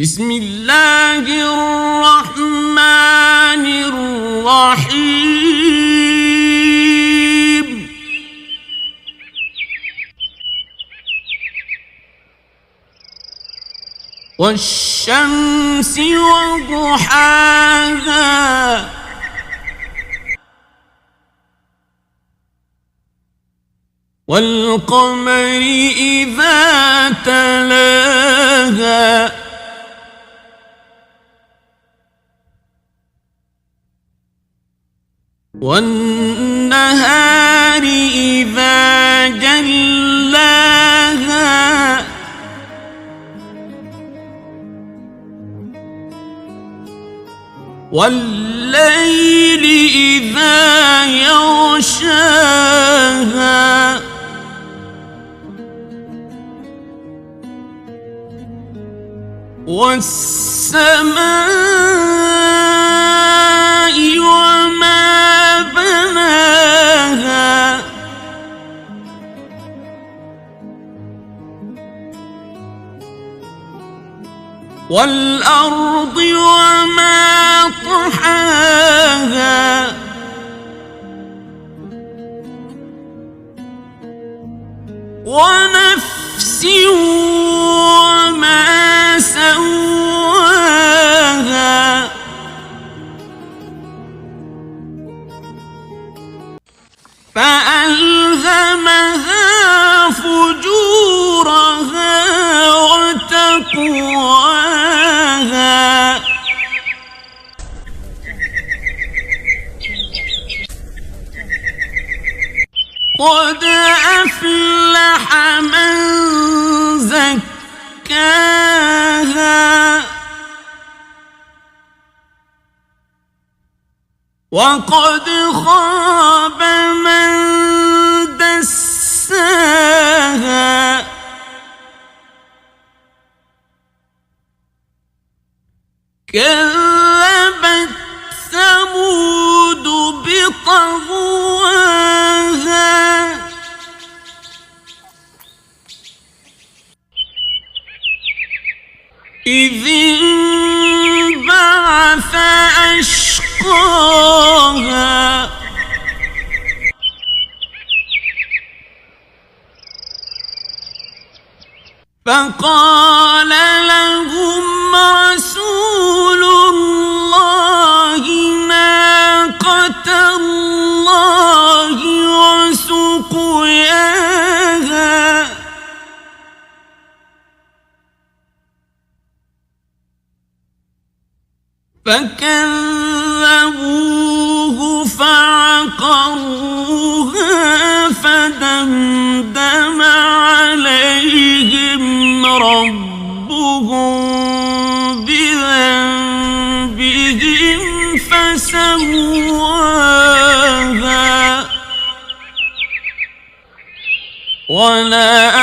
بسم الله الرحمن الرحيم والشمس وضحاها والقمر إذا تلاها والنهار إذا جلاها والليل إذا يغشاها والسماء وما بناها والأرض وما طحاها ونفس وما سواها فألهمها فجورها وتقواها قد أفلح من زكاها وقد خاب من دساها كذبت ثمود بطغواها إذ انبعث أشقاها فقال لهم رسول الله ناقة الله وسقياها فكذبوه فعقروها فدمدم عليهم ربهم بذنبهم فسواها ولا